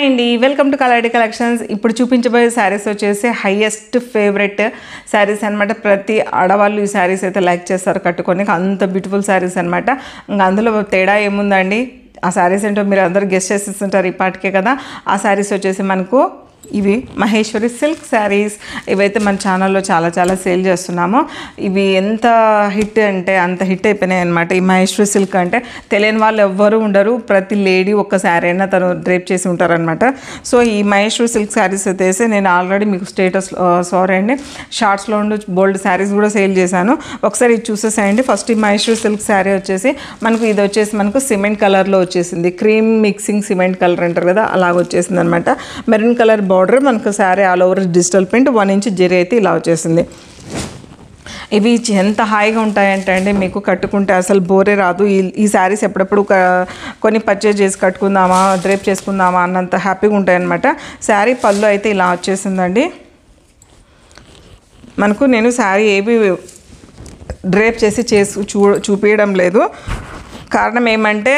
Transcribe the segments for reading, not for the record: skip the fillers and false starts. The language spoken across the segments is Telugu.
అండి వెల్కమ్ టు కలర్ కలెక్షన్స్. ఇప్పుడు చూపించబోయే శారీస్ వచ్చేసి హైయెస్ట్ ఫేవరెట్ శారీస్ అనమాట. ప్రతి ఆడవాళ్ళు ఈ శారీస్ అయితే లైక్ చేస్తారు కట్టుకొని, అంత బ్యూటిఫుల్ శారీస్ అనమాట. ఇంకా అందులో తేడా ఏముందండి, ఆ శారీస్ ఏంటో మీరు అందరూ గెస్ట్ చేసేస్తుంటారు ఈ పాటికే కదా. ఆ శారీస్ వచ్చేసి మనకు ఇవి మహేశ్వరి సిల్క్ శారీస్. ఇవైతే మన ఛానల్లో చాలా సేల్ చేస్తున్నాము. ఇవి ఎంత హిట్ అంటే అంత హిట్ అయిపోయినాయి అనమాట. ఈ మహేశ్వరి సిల్క్ అంటే తెలియని వాళ్ళు ఎవ్వరూ ఉండరు. ప్రతి లేడీ ఒక్క శారీ అయినా తను డ్రేప్ చేసి ఉంటారనమాట. సో ఈ మహేశ్వరి సిల్క్ శారీస్ అయితే నేను ఆల్రెడీ మీకు షార్ట్స్లో ఉండి బోల్డ్ శారీస్ కూడా సేల్ చేశాను. ఒకసారి ఇది చూసేసేయండి. ఫస్ట్ ఈ మహేశ్వరి సిల్క్ శారీ వచ్చేసి మనకు ఇది వచ్చేసి మనకు సిమెంట్ కలర్లో వచ్చేసింది. క్రీమ్ మిక్సింగ్ సిమెంట్ కలర్ అంటారు కదా, అలాగ వచ్చేసింది అనమాట. మెరూన్ కలర్ బార్డర్, మనకు sari all over digital print, 1 inch zari అయితే ఇలా వచ్చేసింది. ఇవి ఎంత హాయిగా ఉంటాయంటే అండి, మీకు కట్టుకుంటే అసలు బోరే రాదు. ఈ శారీస్ ఎప్పుడప్పుడు కొన్ని పర్చేజ్ చేసి కట్టుకుందామా, డ్రేప్ చేసుకుందామా అన్నంత హ్యాపీగా ఉంటాయన్నమాట. శారీ పళ్ళు అయితే ఇలా వచ్చేసిందండి. మనకు నేను శారీ ఏవి డ్రేప్ చేసి చూపించడం లేదు. కారణం ఏమంటే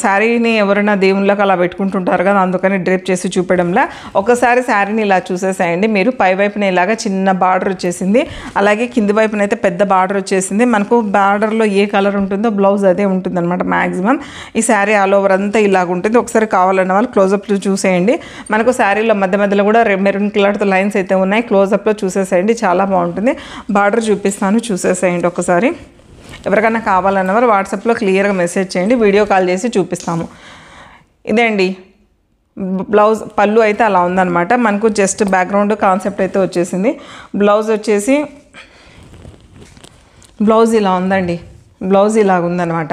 శారీని ఎవరైనా దేవుళ్ళకి అలా పెట్టుకుంటుంటారు కదా, అందుకని డ్రేప్ చేసి చూపడంలా. ఒకసారి శారీని ఇలా చూసేసేయండి మీరు. పై వైపున ఇలాగా చిన్న బార్డర్ వచ్చేసింది, అలాగే కింది వైపున అయితే పెద్ద బార్డర్ వచ్చేసింది. మనకు బార్డర్లో ఏ కలర్ ఉంటుందో బ్లౌజ్ అదే ఉంటుంది అనమాట మ్యాక్సిమం. ఈ శారీ ఆల్ ఓవర్ అంతా ఇలాగ ఉంటుంది. ఒకసారి కావాలన్న వాళ్ళు క్లోజప్లో చూసేయండి. మనకు శారీలో మధ్యలో కూడా మెరూన్ కలర్తో లైన్స్ అయితే ఉన్నాయి. క్లోజప్లో చూసేసేయండి, చాలా బాగుంటుంది. బార్డర్ చూపిస్తాను, చూసేసేయండి ఒకసారి. ఎవరికైనా కావాలన్నవారు వాట్సాప్లో క్లియర్గా మెసేజ్ చేయండి, వీడియో కాల్ చేసి చూపిస్తాము. ఇదే అండి బ్లౌజ్. పళ్ళు అయితే అలా ఉందన్నమాట. మనకు జస్ట్ బ్యాక్గ్రౌండ్ కాన్సెప్ట్ అయితే వచ్చేసింది. బ్లౌజ్ వచ్చేసి బ్లౌజ్ ఇలా ఉందండి. బ్లౌజ్ ఇలాగ ఉందన్నమాట.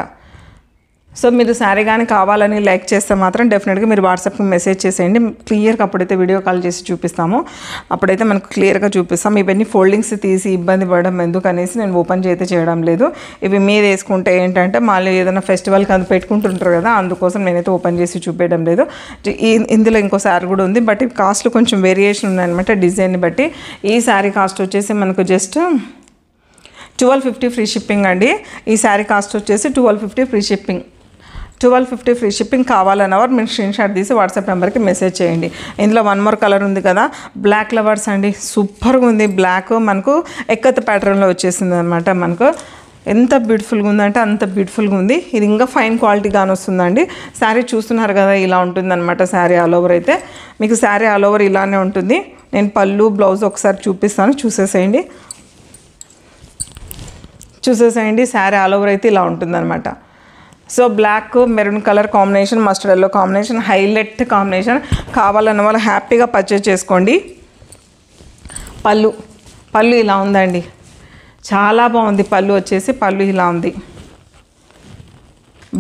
సో మీరు శారీ కానీ కావాలని లైక్ చేస్తే మాత్రం డెఫినెట్గా మీరు వాట్సాప్కి మెసేజ్ చేసేయండి. క్లియర్గా అప్పుడైతే వీడియో కాల్ చేసి చూపిస్తాము. అప్పుడైతే మనకు క్లియర్గా చూపిస్తాం. ఇవన్నీ ఫోల్డింగ్స్ తీసి ఇబ్బంది పడడం ఎందుకనేసి నేను ఓపెన్ అయితే చేయడం లేదు. ఇవి మీద వేసుకుంటే ఏంటంటే మళ్ళీ ఏదైనా ఫెస్టివల్కి అది పెట్టుకుంటుంటారు కదా, అందుకోసం నేనైతే ఓపెన్ చేసి చూపించడం లేదు. ఇందులో ఇంకో శారీ కూడా ఉంది, బట్ ఈ కాస్ట్లో కొంచెం వేరియేషన్ ఉన్నాయన్నమాట డిజైన్ని బట్టి. ఈ శారీ కాస్ట్ వచ్చేసి మనకు జస్ట్ 1250 ఫ్రీ షిప్పింగ్ అండి. ఈ శారీ కాస్ట్ వచ్చేసి 1250 ఫ్రీ షిప్పింగ్. 1250 ఫ్రీ షిప్పింగ్ కావాలన్నవారు మీరు స్క్రీన్ షాట్ తీసి వాట్సాప్ నెంబర్కి మెసేజ్ చేయండి. ఇందులో 1 మోర్ కలర్ ఉంది కదా, బ్లాక్ లవర్స్ అండి. సూపర్గా ఉంది బ్లాక్. మనకు ఎక్కత్ ప్యాటర్న్లో వచ్చేసింది అనమాట. మనకు ఎంత బ్యూటిఫుల్గా ఉందంటే అంత బ్యూటిఫుల్గా ఉంది. ఇది ఇంకా ఫైన్ క్వాలిటీగానే వస్తుందండి. శారీ చూస్తున్నారు కదా, ఇలా ఉంటుందన్నమాట. శారీ ఆల్ ఓవర్ అయితే మీకు శారీ ఆల్ ఓవర్ ఇలానే ఉంటుంది. నేను పళ్ళు బ్లౌజ్ ఒకసారి చూపిస్తాను, చూసేసేయండి. శారీ ఆల్ ఓవర్ అయితే ఇలా ఉంటుందన్నమాట. So black maroon colour combination, mustard yellow combination, highlight combination. కావాలన్న వాళ్ళు హ్యాపీగా పర్చేజ్ చేసుకోండి. పళ్ళు ఇలా ఉందండి, చాలా బాగుంది. పళ్ళు వచ్చేసి పళ్ళు ఇలా ఉంది.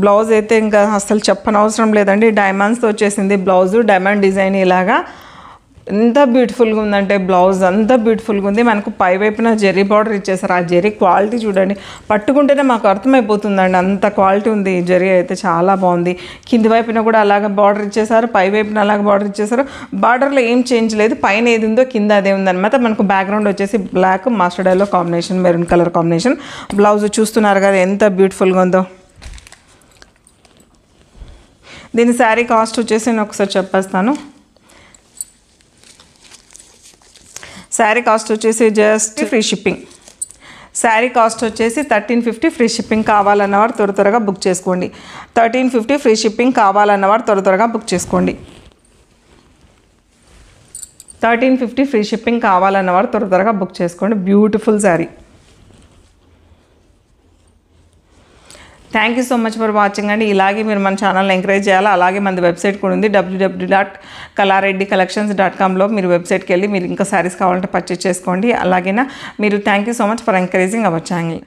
బ్లౌజ్ అయితే ఇంకా అసలు చెప్పనవసరం లేదండి. డైమండ్స్తో వచ్చేసింది బ్లౌజు. డైమండ్ డిజైన్ ఇలాగా ఎంత బ్యూటిఫుల్గా ఉందంటే బ్లౌజ్ అంత బ్యూటిఫుల్గా ఉంది. మనకు పై వైపున జెర్రీ బార్డర్ ఇచ్చేసారు. ఆ జెర్రీ క్వాలిటీ చూడండి, పట్టుకుంటేనే మాకు అర్థమైపోతుందండి, అంత క్వాలిటీ ఉంది. జెర్రీ అయితే చాలా బాగుంది. కింది వైపున కూడా అలాగే బార్డర్ ఇచ్చేసారు, పై వైపున అలాగే బార్డర్ ఇచ్చేసారు. బార్డర్లో ఏం చేంజ్ లేదు, పైన ఏది ఉందో కింద అదే ఉందన్నమాట. మనకు బ్యాక్గ్రౌండ్ వచ్చేసి black mustard yellow combination, maroon colour combination. Blouse చూస్తున్నారు కదా ఎంత బ్యూటిఫుల్గా ఉందో. దీని శారీ కాస్ట్ వచ్చేసి నేను ఒకసారి చెప్పేస్తాను. శారీ కాస్ట్ వచ్చేసి just free shipping. Sari cost వచ్చేసి 1350 ఫ్రీ షిప్పింగ్. కావాలన్నవారు త్వరగా బుక్ చేసుకోండి. 1350 ఫ్రీ షిప్పింగ్ కావాలన్నవారు త్వరగా బుక్ చేసుకోండి. 1350 ఫ్రీ షిప్పింగ్ కావాలన్నవారు త్వరగా బుక్ చేసుకోండి. Beautiful sari. Thank you so much for watching అండి. ఇలాగే మీరు మన ఛానల్ని ఎంకరేజ్ చేయాలి. అలాగే మన వెబ్సైట్ కూడా ఉంది, www.kalareddycollections.comలో మీరు వెబ్సైట్కి వెళ్ళి మీరు ఇంకా శారీస్ కావాలంటే పర్చేజ్ చేసుకోండి. అలాగేనా మీరు thank you so much for encouraging our channel.